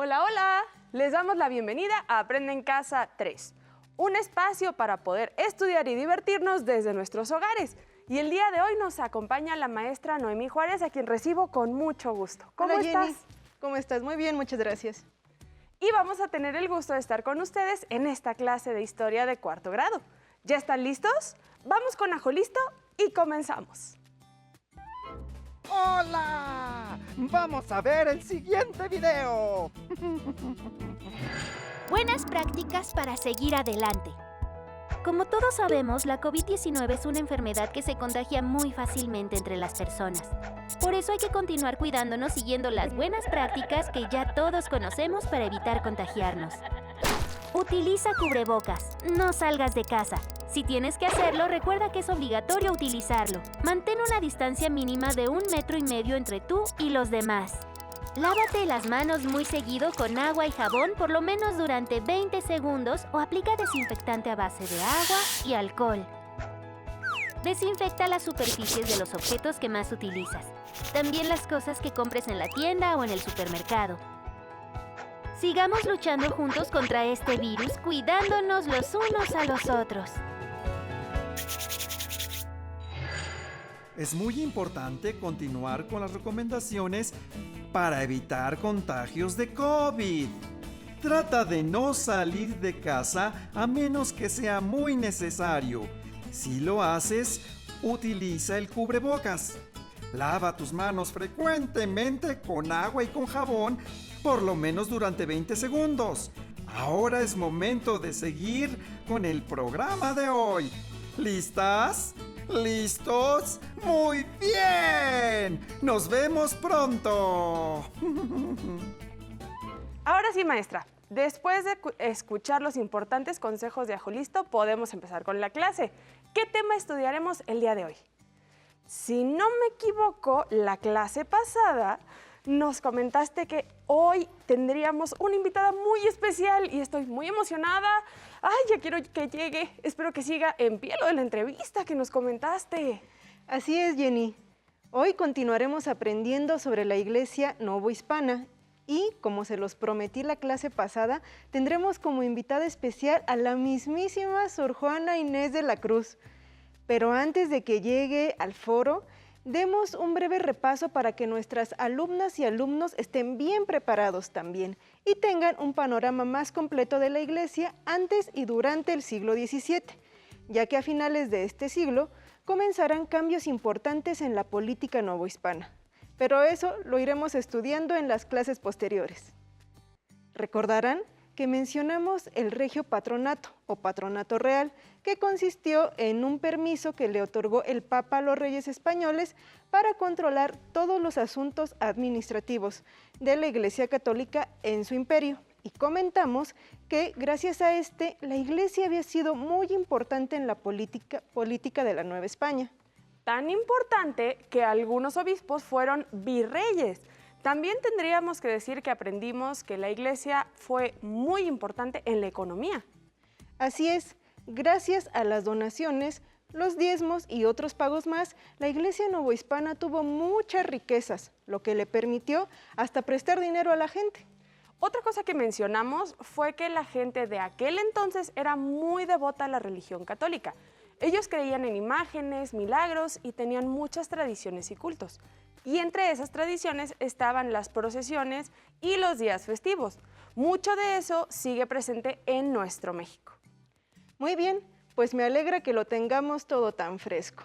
Hola, hola. Les damos la bienvenida a Aprende en Casa 3, un espacio para poder estudiar y divertirnos desde nuestros hogares. Y el día de hoy nos acompaña la maestra Noemí Juárez, a quien recibo con mucho gusto. ¿Cómo Hola, estás? Jenny. ¿Cómo estás? Muy bien, muchas gracias. Y vamos a tener el gusto de estar con ustedes en esta clase de historia de cuarto grado. ¿Ya están listos? Vamos con Ajolisto y comenzamos. ¡Hola! Vamos a ver el siguiente video. Buenas prácticas para seguir adelante. Como todos sabemos, la COVID-19 es una enfermedad que se contagia muy fácilmente entre las personas. Por eso hay que continuar cuidándonos siguiendo las buenas prácticas que ya todos conocemos para evitar contagiarnos. Utiliza cubrebocas. No salgas de casa. Si tienes que hacerlo, recuerda que es obligatorio utilizarlo. Mantén una distancia mínima de 1,5 metros entre tú y los demás. Lávate las manos muy seguido con agua y jabón por lo menos durante 20 segundos o aplica desinfectante a base de agua y alcohol. Desinfecta las superficies de los objetos que más utilizas. También las cosas que compres en la tienda o en el supermercado. Sigamos luchando juntos contra este virus, cuidándonos los unos a los otros. Es muy importante continuar con las recomendaciones para evitar contagios de COVID. Trata de no salir de casa a menos que sea muy necesario. Si lo haces, utiliza el cubrebocas. Lava tus manos frecuentemente con agua y con jabón, por lo menos durante 20 segundos. Ahora es momento de seguir con el programa de hoy. ¿Listas? ¿Listos? ¡Muy bien! ¡Nos vemos pronto! Ahora sí, maestra. Después de escuchar los importantes consejos de Ajolisto, podemos empezar con la clase. ¿Qué tema estudiaremos el día de hoy? Si no me equivoco, la clase pasada nos comentaste que hoy tendríamos una invitada muy especial y estoy muy emocionada. ¡Ay, ya quiero que llegue! Espero que siga en pie lo de la entrevista que nos comentaste. Así es, Jenny. Hoy continuaremos aprendiendo sobre la Iglesia Novohispana y, como se los prometí la clase pasada, tendremos como invitada especial a la mismísima Sor Juana Inés de la Cruz. Pero antes de que llegue al foro, demos un breve repaso para que nuestras alumnas y alumnos estén bien preparados también y tengan un panorama más completo de la Iglesia antes y durante el siglo XVII, ya que a finales de este siglo comenzarán cambios importantes en la política novohispana. Pero eso lo iremos estudiando en las clases posteriores. Recordarán que mencionamos el Regio Patronato o Patronato Real, que consistió en un permiso que le otorgó el Papa a los reyes españoles para controlar todos los asuntos administrativos de la Iglesia Católica en su imperio. Y comentamos que gracias a la Iglesia había sido muy importante en la política de la Nueva España. Tan importante que algunos obispos fueron virreyes. También tendríamos que decir que aprendimos que la Iglesia fue muy importante en la economía. Así es, gracias a las donaciones, los diezmos y otros pagos más, la Iglesia novohispana tuvo muchas riquezas, lo que le permitió hasta prestar dinero a la gente. Otra cosa que mencionamos fue que la gente de aquel entonces era muy devota a la religión católica. Ellos creían en imágenes, milagros y tenían muchas tradiciones y cultos. Y entre esas tradiciones estaban las procesiones y los días festivos. Mucho de eso sigue presente en nuestro México. Muy bien, pues me alegra que lo tengamos todo tan fresco.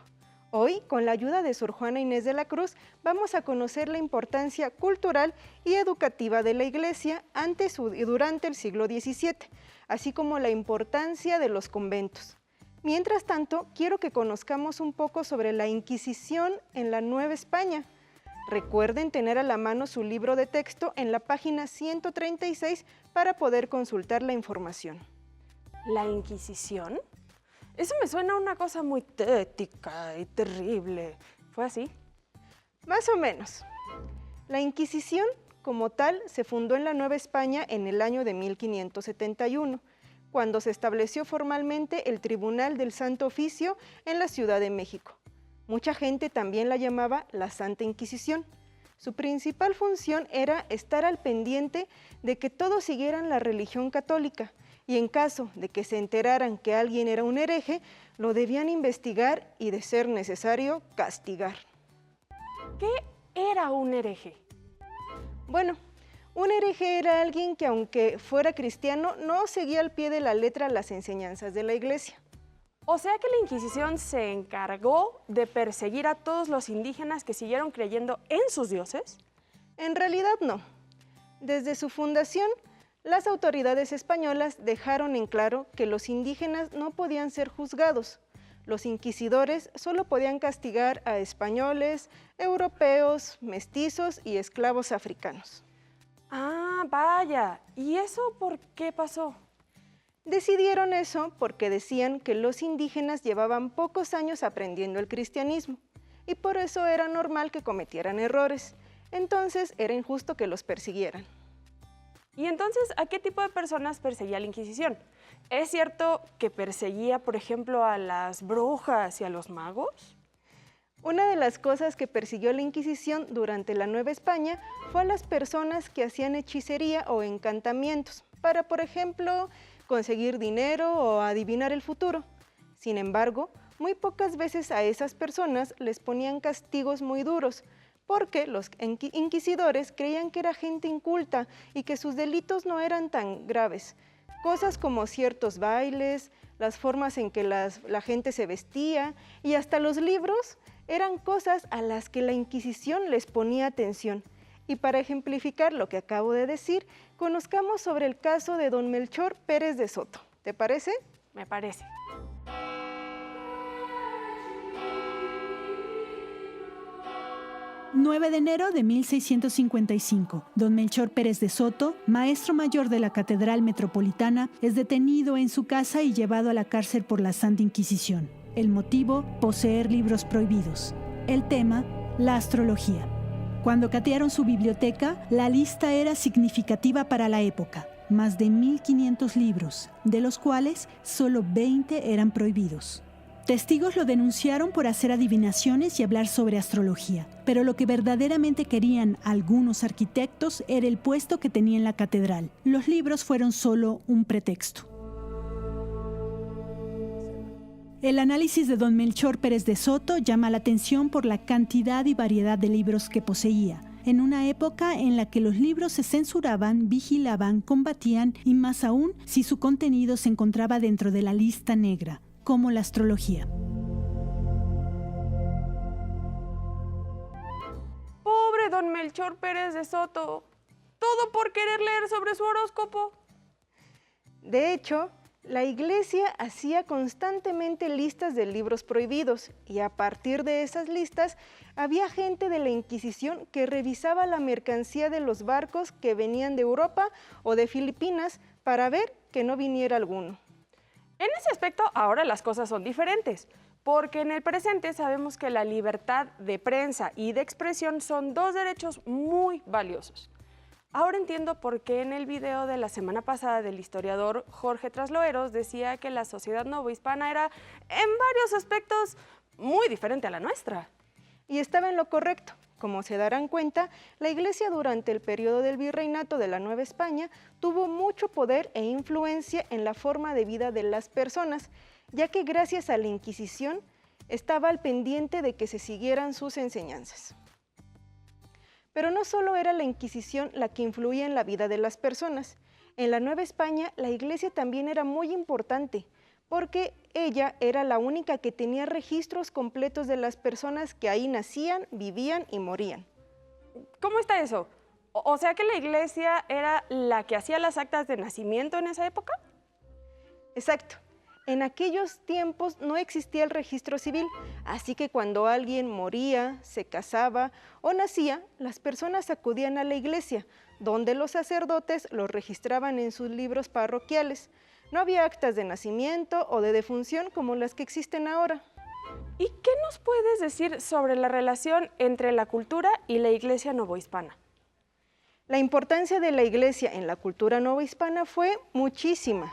Hoy, con la ayuda de Sor Juana Inés de la Cruz, vamos a conocer la importancia cultural y educativa de la Iglesia antes y durante el siglo XVII, así como la importancia de los conventos. Mientras tanto, quiero que conozcamos un poco sobre la Inquisición en la Nueva España. Recuerden tener a la mano su libro de texto en la página 136 para poder consultar la información. ¿La Inquisición? Eso me suena a una cosa muy tétrica y terrible. ¿Fue así? Más o menos. La Inquisición, como tal, se fundó en la Nueva España en el año de 1571, cuando se estableció formalmente el Tribunal del Santo Oficio en la Ciudad de México. Mucha gente también la llamaba la Santa Inquisición. Su principal función era estar al pendiente de que todos siguieran la religión católica y en caso de que se enteraran que alguien era un hereje, lo debían investigar y, de ser necesario, castigar. ¿Qué era un hereje? Bueno, un hereje era alguien que, aunque fuera cristiano, no seguía al pie de la letra las enseñanzas de la Iglesia. O sea que la Inquisición se encargó de perseguir a todos los indígenas que siguieron creyendo en sus dioses. En realidad no. Desde su fundación, las autoridades españolas dejaron en claro que los indígenas no podían ser juzgados. Los inquisidores solo podían castigar a españoles, europeos, mestizos y esclavos africanos. Ah, vaya. ¿Y eso por qué pasó? Decidieron eso porque decían que los indígenas llevaban pocos años aprendiendo el cristianismo y por eso era normal que cometieran errores. Entonces era injusto que los persiguieran. ¿Y entonces a qué tipo de personas perseguía la Inquisición? ¿Es cierto que perseguía, por ejemplo, a las brujas y a los magos? Una de las cosas que persiguió la Inquisición durante la Nueva España fue a las personas que hacían hechicería o encantamientos para, por ejemplo, conseguir dinero o adivinar el futuro. Sin embargo, muy pocas veces a esas personas les ponían castigos muy duros, porque los inquisidores creían que era gente inculta y que sus delitos no eran tan graves. Cosas como ciertos bailes, las formas en que la gente se vestía y hasta los libros eran cosas a las que la Inquisición les ponía atención. Y para ejemplificar lo que acabo de decir, conozcamos sobre el caso de don Melchor Pérez de Soto. ¿Te parece? Me parece. ...9 de enero de 1655, don Melchor Pérez de Soto, maestro mayor de la Catedral Metropolitana, es detenido en su casa y llevado a la cárcel por la Santa Inquisición. El motivo, poseer libros prohibidos. El tema, la astrología. Cuando catearon su biblioteca, la lista era significativa para la época. Más de 1.500 libros, de los cuales solo 20 eran prohibidos. Testigos lo denunciaron por hacer adivinaciones y hablar sobre astrología, pero lo que verdaderamente querían algunos arquitectos era el puesto que tenía en la catedral. Los libros fueron solo un pretexto. El análisis de don Melchor Pérez de Soto llama la atención por la cantidad y variedad de libros que poseía, en una época en la que los libros se censuraban, vigilaban, combatían y más aún si su contenido se encontraba dentro de la lista negra, como la astrología. Pobre don Melchor Pérez de Soto, todo por querer leer sobre su horóscopo. De hecho, la Iglesia hacía constantemente listas de libros prohibidos y a partir de esas listas había gente de la Inquisición que revisaba la mercancía de los barcos que venían de Europa o de Filipinas para ver que no viniera alguno. En ese aspecto, ahora las cosas son diferentes, porque en el presente sabemos que la libertad de prensa y de expresión son dos derechos muy valiosos. Ahora entiendo por qué en el video de la semana pasada del historiador Jorge Trasloeros decía que la sociedad novohispana era, en varios aspectos, muy diferente a la nuestra. Y estaba en lo correcto. Como se darán cuenta, la Iglesia durante el periodo del virreinato de la Nueva España tuvo mucho poder e influencia en la forma de vida de las personas, ya que gracias a la Inquisición estaba al pendiente de que se siguieran sus enseñanzas. Pero no solo era la Inquisición la que influía en la vida de las personas. En la Nueva España, la Iglesia también era muy importante, porque ella era la única que tenía registros completos de las personas que ahí nacían, vivían y morían. ¿Cómo está eso? O sea que la Iglesia era la que hacía las actas de nacimiento en esa época. Exacto. En aquellos tiempos no existía el registro civil, así que cuando alguien moría, se casaba o nacía, las personas acudían a la iglesia, donde los sacerdotes los registraban en sus libros parroquiales. No había actas de nacimiento o de defunción como las que existen ahora. ¿Y qué nos puedes decir sobre la relación entre la cultura y la Iglesia novohispana? La importancia de la iglesia en la cultura novohispana fue muchísima.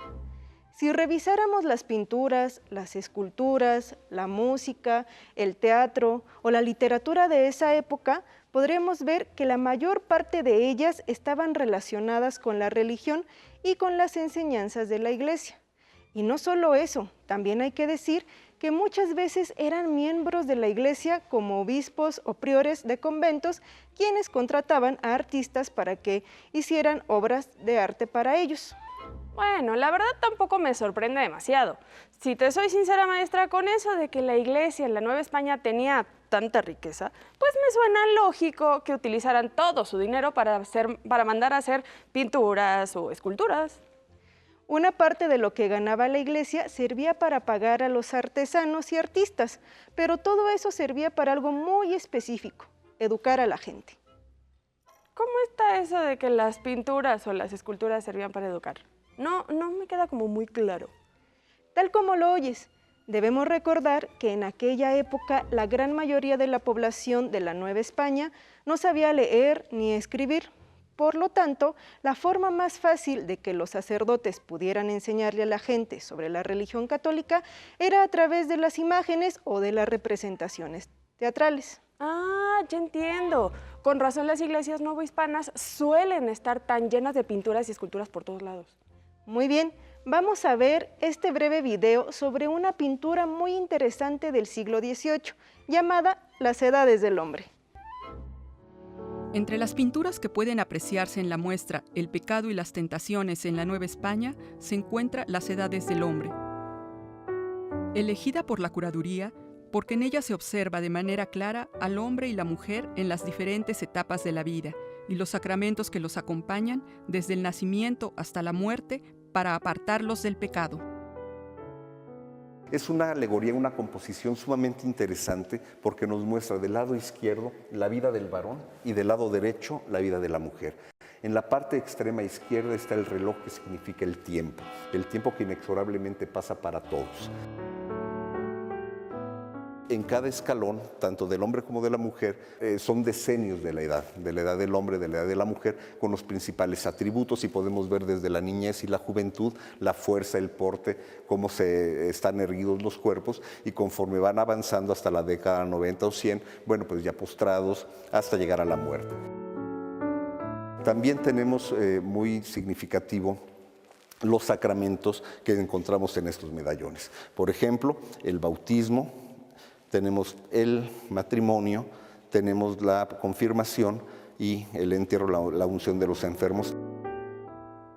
Si revisáramos las pinturas, las esculturas, la música, el teatro o la literatura de esa época, podremos ver que la mayor parte de ellas estaban relacionadas con la religión y con las enseñanzas de la Iglesia. Y no solo eso, también hay que decir que muchas veces eran miembros de la Iglesia como obispos o priores de conventos quienes contrataban a artistas para que hicieran obras de arte para ellos. Bueno, la verdad tampoco me sorprende demasiado. Si te soy sincera, maestra, con eso de que la Iglesia en la Nueva España tenía tanta riqueza, pues me suena lógico que utilizaran todo su dinero para mandar a hacer pinturas o esculturas. Una parte de lo que ganaba la Iglesia servía para pagar a los artesanos y artistas, pero todo eso servía para algo muy específico: educar a la gente. ¿Cómo está eso de que las pinturas o las esculturas servían para educar? No me queda como muy claro. Tal como lo oyes, debemos recordar que en aquella época la gran mayoría de la población de la Nueva España no sabía leer ni escribir. Por lo tanto, la forma más fácil de que los sacerdotes pudieran enseñarle a la gente sobre la religión católica era a través de las imágenes o de las representaciones teatrales. Ah, ya entiendo. Con razón las iglesias novohispanas suelen estar tan llenas de pinturas y esculturas por todos lados. Muy bien, vamos a ver este breve video sobre una pintura muy interesante del siglo XVIII, llamada Las Edades del Hombre. Entre las pinturas que pueden apreciarse en la muestra El pecado y las tentaciones en la Nueva España se encuentra Las Edades del Hombre. Elegida por la curaduría, porque en ella se observa de manera clara al hombre y la mujer en las diferentes etapas de la vida y los sacramentos que los acompañan desde el nacimiento hasta la muerte para apartarlos del pecado. Es una alegoría, una composición sumamente interesante porque nos muestra del lado izquierdo la vida del varón y del lado derecho la vida de la mujer. En la parte extrema izquierda está el reloj, que significa el tiempo que inexorablemente pasa para todos. En cada escalón, tanto del hombre como de la mujer, son decenios de la edad del hombre, de la edad de la mujer, con los principales atributos, y podemos ver desde la niñez y la juventud, la fuerza, el porte, cómo se están erguidos los cuerpos, y conforme van avanzando hasta la década 90 o 100, bueno, pues ya postrados hasta llegar a la muerte. También tenemos muy significativo los sacramentos que encontramos en estos medallones. Por ejemplo, el bautismo, tenemos el matrimonio, tenemos la confirmación y el entierro, la unción de los enfermos.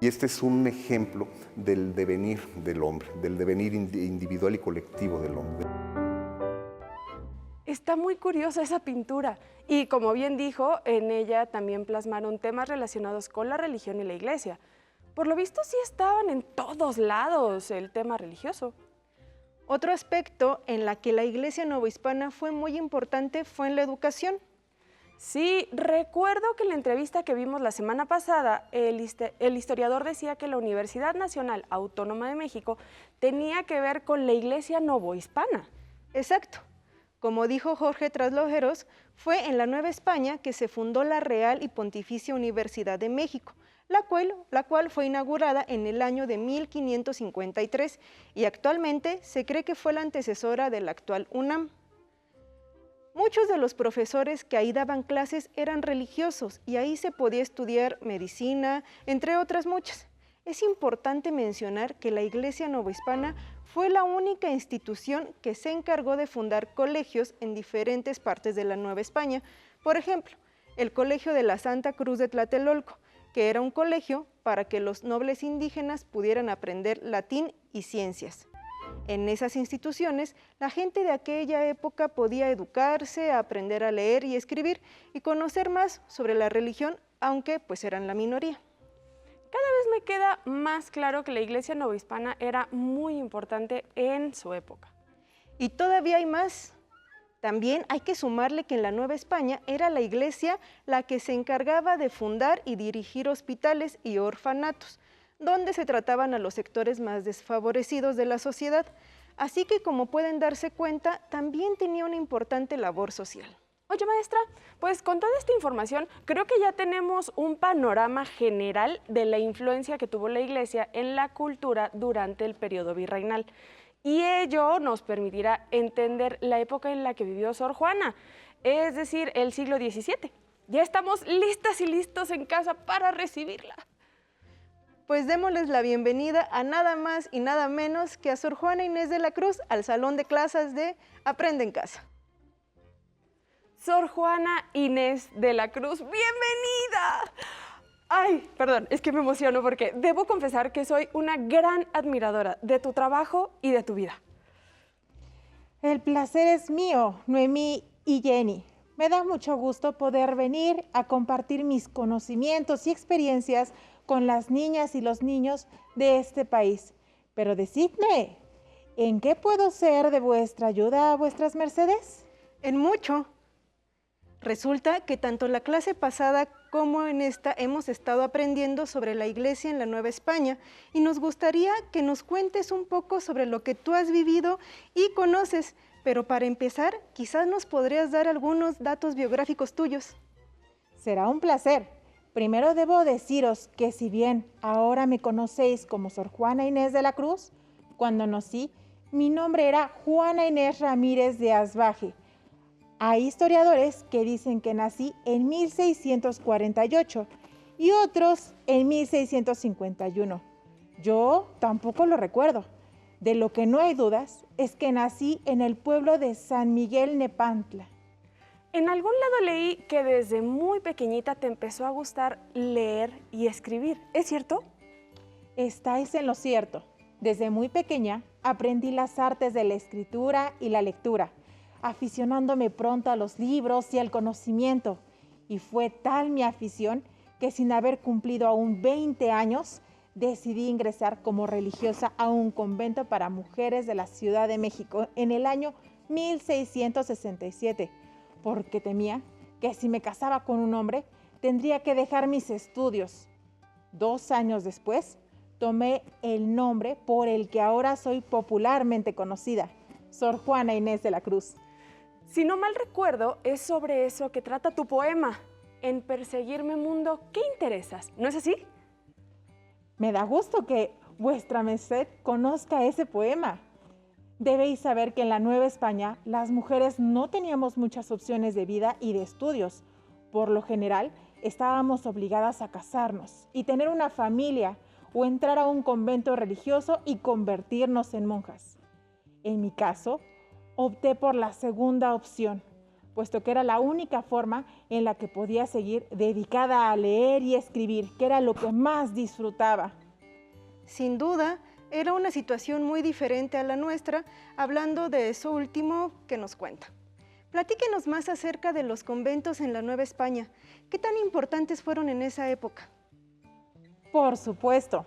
Y este es un ejemplo del devenir del hombre, del devenir individual y colectivo del hombre. Está muy curiosa esa pintura y, como bien dijo, en ella también plasmaron temas relacionados con la religión y la iglesia. Por lo visto sí estaban en todos lados el tema religioso. Otro aspecto en la que la Iglesia novohispana fue muy importante fue en la educación. Sí, recuerdo que en la entrevista que vimos la semana pasada, el historiador decía que la Universidad Nacional Autónoma de México tenía que ver con la Iglesia novohispana. Exacto. Como dijo Jorge Traslojeros, fue en la Nueva España que se fundó la Real y Pontificia Universidad de México, la cual fue inaugurada en el año de 1553 y actualmente se cree que fue la antecesora de la actual UNAM. Muchos de los profesores que ahí daban clases eran religiosos y ahí se podía estudiar medicina, entre otras muchas. Es importante mencionar que la Iglesia novohispana fue la única institución que se encargó de fundar colegios en diferentes partes de la Nueva España. Por ejemplo, el Colegio de la Santa Cruz de Tlatelolco, que era un colegio para que los nobles indígenas pudieran aprender latín y ciencias. En esas instituciones, la gente de aquella época podía educarse, aprender a leer y escribir y conocer más sobre la religión, aunque pues eran la minoría. Cada vez me queda más claro que la Iglesia novohispana era muy importante en su época. Y todavía hay más. También hay que sumarle que en la Nueva España era la Iglesia la que se encargaba de fundar y dirigir hospitales y orfanatos, donde se trataban a los sectores más desfavorecidos de la sociedad. Así que, como pueden darse cuenta, también tenía una importante labor social. Oye, maestra, pues con toda esta información creo que ya tenemos un panorama general de la influencia que tuvo la Iglesia en la cultura durante el periodo virreinal. Y ello nos permitirá entender la época en la que vivió Sor Juana, es decir, el siglo XVII. Ya estamos listas y listos en casa para recibirla. Pues démosles la bienvenida a nada más y nada menos que a Sor Juana Inés de la Cruz al salón de clases de Aprende en Casa. Sor Juana Inés de la Cruz, ¡bienvenida! Ay, perdón, es que me emociono porque debo confesar que soy una gran admiradora de tu trabajo y de tu vida. El placer es mío, Noemí y Jenny. Me da mucho gusto poder venir a compartir mis conocimientos y experiencias con las niñas y los niños de este país. Pero decidme, ¿en qué puedo ser de vuestra ayuda a vuestras mercedes? En mucho. Resulta que tanto la clase pasada como en esta hemos estado aprendiendo sobre la Iglesia en la Nueva España y nos gustaría que nos cuentes un poco sobre lo que tú has vivido y conoces, pero para empezar, quizás nos podrías dar algunos datos biográficos tuyos. Será un placer. Primero debo deciros que si bien ahora me conocéis como Sor Juana Inés de la Cruz, cuando nací, mi nombre era Juana Inés Ramírez de Asbaje. Hay historiadores que dicen que nací en 1648 y otros en 1651. Yo tampoco lo recuerdo. De lo que no hay dudas es que nací en el pueblo de San Miguel Nepantla. En algún lado leí que desde muy pequeñita te empezó a gustar leer y escribir. ¿Es cierto? Estáis en lo cierto. Desde muy pequeña aprendí las artes de la escritura y la lectura, aficionándome pronto a los libros y al conocimiento. Y fue tal mi afición que sin haber cumplido aún 20 años, decidí ingresar como religiosa a un convento para mujeres de la Ciudad de México en el año 1667, porque temía que si me casaba con un hombre, tendría que dejar mis estudios. 2 años después, tomé el nombre por el que ahora soy popularmente conocida, Sor Juana Inés de la Cruz. Si no mal recuerdo, es sobre eso que trata tu poema. En Perseguirme Mundo, ¿qué interesas? ¿No es así? Me da gusto que vuestra merced conozca ese poema. Debéis saber que en la Nueva España las mujeres no teníamos muchas opciones de vida y de estudios. Por lo general, estábamos obligadas a casarnos y tener una familia o entrar a un convento religioso y convertirnos en monjas. En mi caso, opté por la segunda opción, puesto que era la única forma en la que podía seguir dedicada a leer y escribir, que era lo que más disfrutaba. Sin duda, era una situación muy diferente a la nuestra, hablando de eso último que nos cuenta. Platíquenos más acerca de los conventos en la Nueva España. ¿Qué tan importantes fueron en esa época? Por supuesto,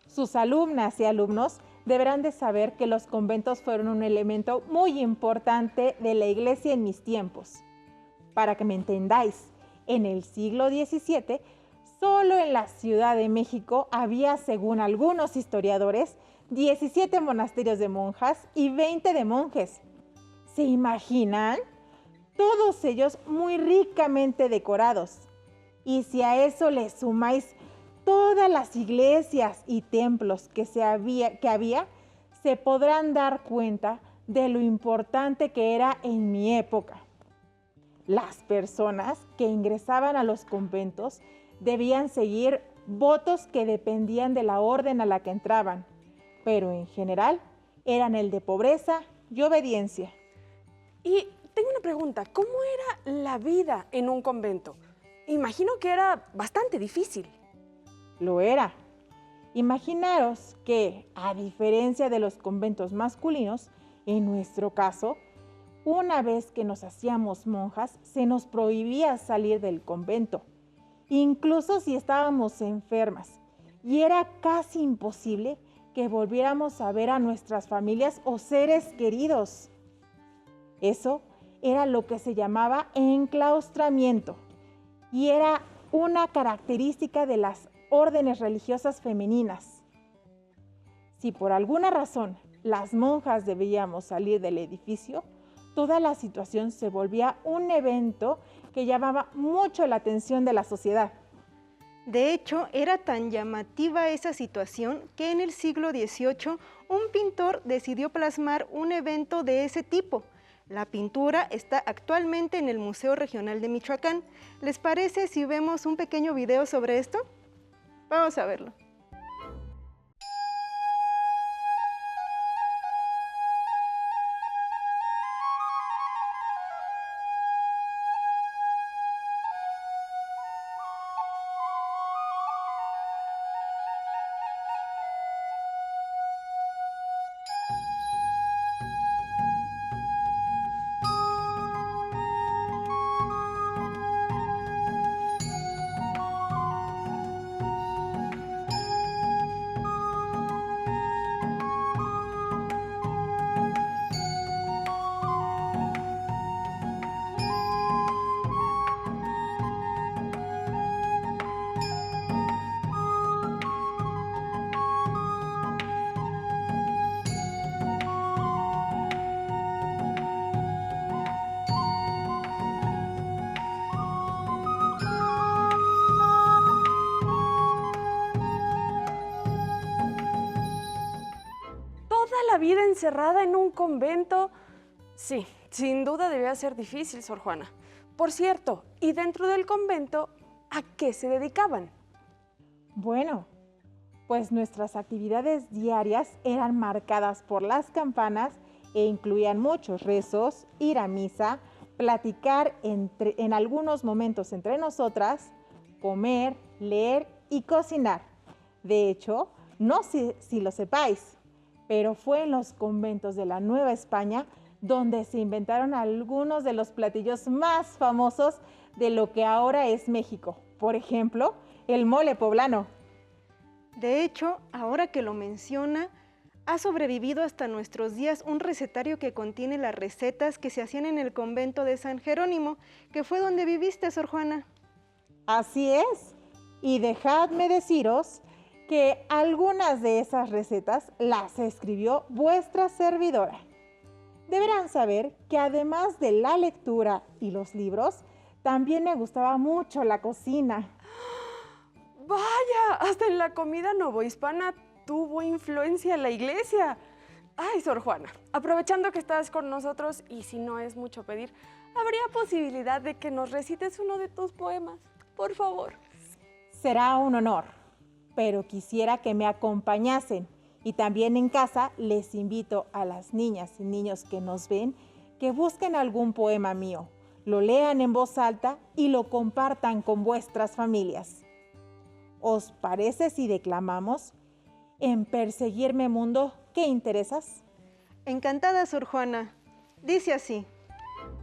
sus alumnas y alumnos deberán de saber que los conventos fueron un elemento muy importante de la Iglesia en mis tiempos. Para que me entendáis, en el siglo XVII, solo en la Ciudad de México había, según algunos historiadores, 17 monasterios de monjas y 20 de monjes. ¿Se imaginan? Todos ellos muy ricamente decorados. Y si a eso le sumáis todas las iglesias y templos que había, se podrán dar cuenta de lo importante que era en mi época. Las personas que ingresaban a los conventos debían seguir votos que dependían de la orden a la que entraban, pero en general eran el de pobreza y obediencia. Y tengo una pregunta, ¿cómo era la vida en un convento? Imagino que era bastante difícil. Lo era. Imaginaros que, a diferencia de los conventos masculinos, en nuestro caso, una vez que nos hacíamos monjas, se nos prohibía salir del convento, incluso si estábamos enfermas, y era casi imposible que volviéramos a ver a nuestras familias o seres queridos. Eso era lo que se llamaba enclaustramiento, y era una característica de las órdenes religiosas femeninas. Si por alguna razón las monjas debíamos salir del edificio, toda la situación se volvía un evento que llamaba mucho la atención de la sociedad. De hecho, era tan llamativa esa situación que en el siglo XVIII un pintor decidió plasmar un evento de ese tipo, La pintura está actualmente en el Museo Regional de Michoacán. ¿Les parece si vemos un pequeño video sobre esto? Vamos a verlo. La vida encerrada en un convento. Sí, sin duda debía ser difícil, Sor Juana. Por cierto, ¿y dentro del convento a qué se dedicaban? Bueno, pues nuestras actividades diarias eran marcadas por las campanas e incluían muchos rezos, ir a misa, platicar en algunos momentos entre nosotras, comer, leer y cocinar. De hecho, no sé si lo sepáis, pero fue en los conventos de la Nueva España donde se inventaron algunos de los platillos más famosos de lo que ahora es México. Por ejemplo, el mole poblano. De hecho, ahora que lo menciona, ha sobrevivido hasta nuestros días un recetario que contiene las recetas que se hacían en el convento de San Jerónimo, que fue donde viviste, Sor Juana. Así es, y dejadme deciros que algunas de esas recetas las escribió vuestra servidora. Deberán saber que además de la lectura y los libros, también me gustaba mucho la cocina. Vaya, hasta en la comida novohispana tuvo influencia la iglesia. Ay, Sor Juana, aprovechando que estás con nosotros y si no es mucho pedir, ¿habría posibilidad de que nos recites uno de tus poemas? Por favor. Será un honor, pero quisiera que me acompañasen. Y también en casa les invito a las niñas y niños que nos ven que busquen algún poema mío, lo lean en voz alta y lo compartan con vuestras familias. ¿Os parece si declamamos En perseguirme mundo, qué interesas? Encantada, Sor Juana. Dice así: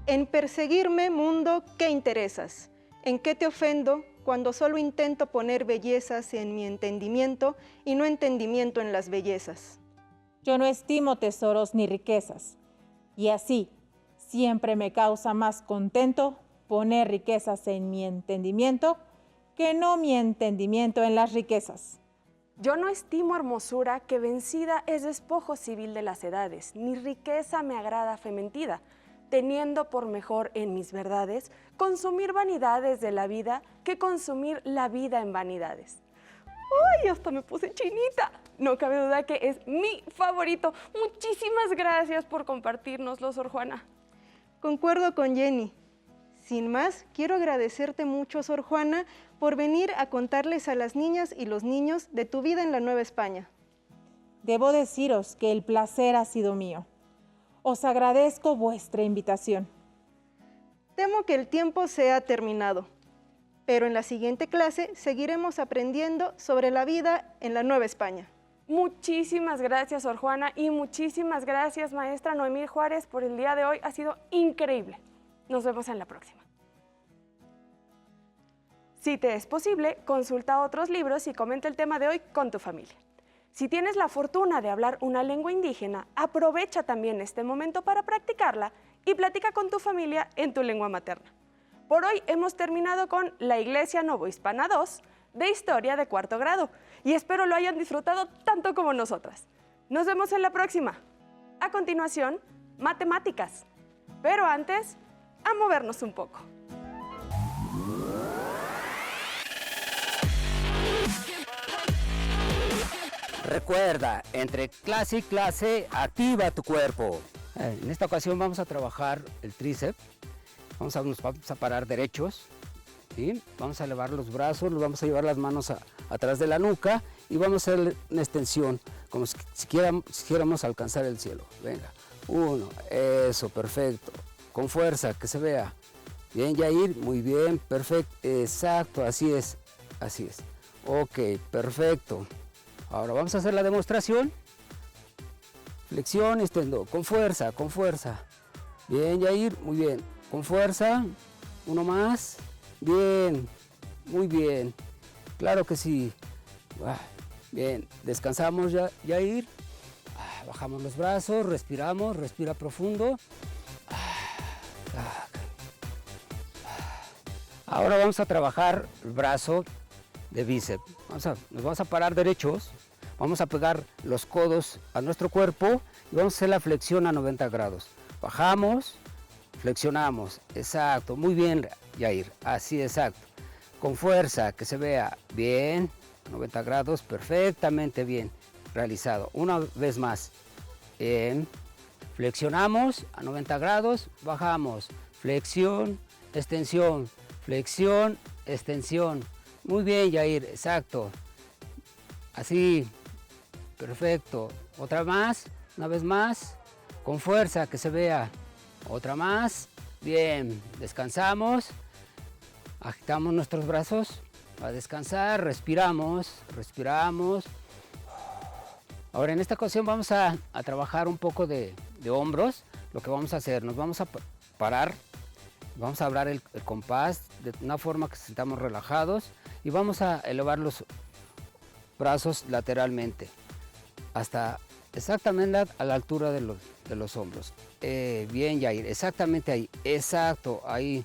En perseguirme mundo, qué interesas. ¿En qué te ofendo cuando solo intento poner bellezas en mi entendimiento y no entendimiento en las bellezas? Yo no estimo tesoros ni riquezas, y así siempre me causa más contento poner riquezas en mi entendimiento que no mi entendimiento en las riquezas. Yo no estimo hermosura que vencida es despojo civil de las edades, ni riqueza me agrada fe mentida, teniendo por mejor en mis verdades consumir vanidades de la vida que consumir la vida en vanidades. ¡Uy! Hasta me puse chinita. No cabe duda que es mi favorito. Muchísimas gracias por compartirnoslo, Sor Juana. Concuerdo con Jenny. Sin más, quiero agradecerte mucho, Sor Juana, por venir a contarles a las niñas y los niños de tu vida en la Nueva España. Debo deciros que el placer ha sido mío. Os agradezco vuestra invitación. Temo que el tiempo se ha terminado, pero en la siguiente clase seguiremos aprendiendo sobre la vida en la Nueva España. Muchísimas gracias, Sor Juana, y muchísimas gracias, maestra Noemí Juárez, por el día de hoy. Ha sido increíble. Nos vemos en la próxima. Si te es posible, consulta otros libros y comenta el tema de hoy con tu familia. Si tienes la fortuna de hablar una lengua indígena, aprovecha también este momento para practicarla y platica con tu familia en tu lengua materna. Por hoy hemos terminado con La Iglesia Novohispana 2 de Historia de cuarto grado y espero lo hayan disfrutado tanto como nosotras. Nos vemos en la próxima. A continuación, matemáticas. Pero antes, a movernos un poco. Recuerda, entre clase y clase, activa tu cuerpo. En esta ocasión vamos a trabajar el tríceps. Nos vamos a parar derechos. ¿Sí? Vamos a elevar los brazos, nos vamos a llevar las manos atrás de la nuca y vamos a hacer una extensión, como si quisiéramos alcanzar el cielo. Venga, 1, eso, perfecto. Con fuerza, que se vea. Bien, Yair, muy bien, perfecto, exacto, así es. Ok, perfecto. Ahora vamos a hacer la demostración. Flexión, extendo, con fuerza. Bien, Yair, muy bien. Con fuerza, uno más. Bien, muy bien. Claro que sí. Bien, descansamos, Yair. Bajamos los brazos, respiramos, respira profundo. Ahora vamos a trabajar el brazo de bíceps. Nos vamos a parar derechos, vamos a pegar los codos a nuestro cuerpo y vamos a hacer la flexión a 90 grados. Bajamos, flexionamos, exacto, muy bien, Yair, así exacto. Con fuerza, que se vea bien, 90 grados, perfectamente bien realizado. Una vez más, bien, flexionamos a 90 grados, bajamos, flexión, extensión, flexión, extensión. Muy bien, Yair, exacto. Así, perfecto. Otra más, una vez más, con fuerza, que se vea. Otra más, bien, descansamos, agitamos nuestros brazos a descansar, respiramos. Ahora en esta ocasión vamos a trabajar un poco de hombros. Lo que vamos a hacer, nos vamos a parar, vamos a hablar el compás de una forma que sintamos relajados y vamos a elevar los brazos lateralmente hasta exactamente a la altura de los hombros. Bien, Yair, exactamente ahí, exacto, ahí.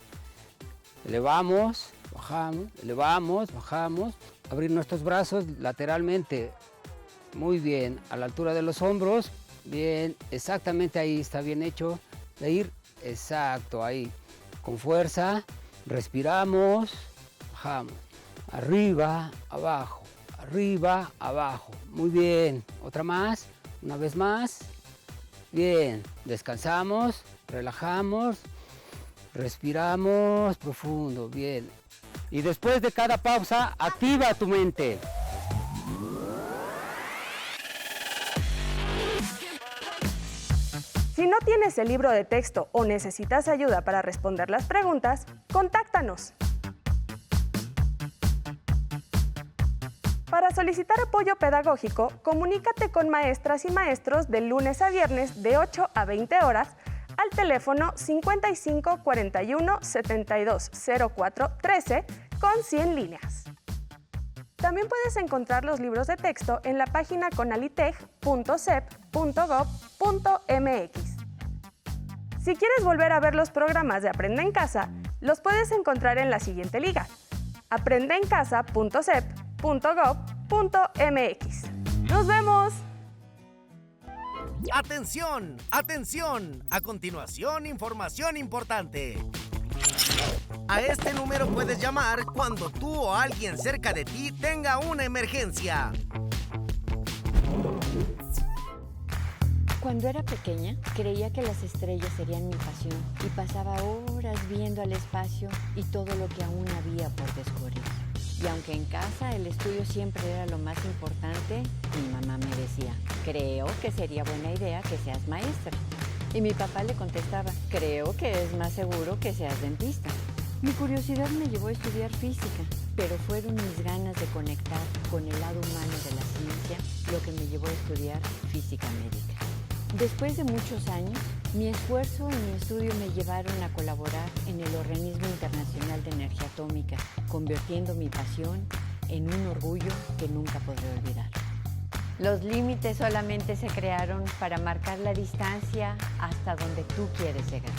Elevamos, bajamos, abrir nuestros brazos lateralmente. Muy bien, a la altura de los hombros. Bien, exactamente ahí, está bien hecho. Yair, exacto, ahí. Con fuerza, respiramos, bajamos. Arriba, abajo. Muy bien, otra más, una vez más. Bien, descansamos, relajamos, respiramos profundo, bien. Y después de cada pausa, activa tu mente. Si no tienes el libro de texto o necesitas ayuda para responder las preguntas, contáctanos. Para solicitar apoyo pedagógico, comunícate con maestras y maestros de lunes a viernes de 8 a 20 horas al teléfono 55 41 72 04 13 con 100 líneas. También puedes encontrar los libros de texto en la página conalitech.sep.gov.mx. Si quieres volver a ver los programas de Aprende en Casa, los puedes encontrar en la siguiente liga: aprendeencasa.sep.gov.mx. ¡Nos vemos! ¡Atención! ¡Atención! A continuación, información importante. A este número puedes llamar cuando tú o alguien cerca de ti tenga una emergencia. Cuando era pequeña, creía que las estrellas serían mi pasión y pasaba horas viendo al espacio y todo lo que aún había por descubrir. Y aunque en casa el estudio siempre era lo más importante, mi mamá me decía, creo que sería buena idea que seas maestra. Y mi papá le contestaba, creo que es más seguro que seas dentista. Mi curiosidad me llevó a estudiar física, pero fueron mis ganas de conectar con el lado humano de la ciencia lo que me llevó a estudiar física médica. Después de muchos años, mi esfuerzo y mi estudio me llevaron a colaborar en el Organismo Internacional de Energía Atómica, convirtiendo mi pasión en un orgullo que nunca podré olvidar. Los límites solamente se crearon para marcar la distancia hasta donde tú quieres llegar.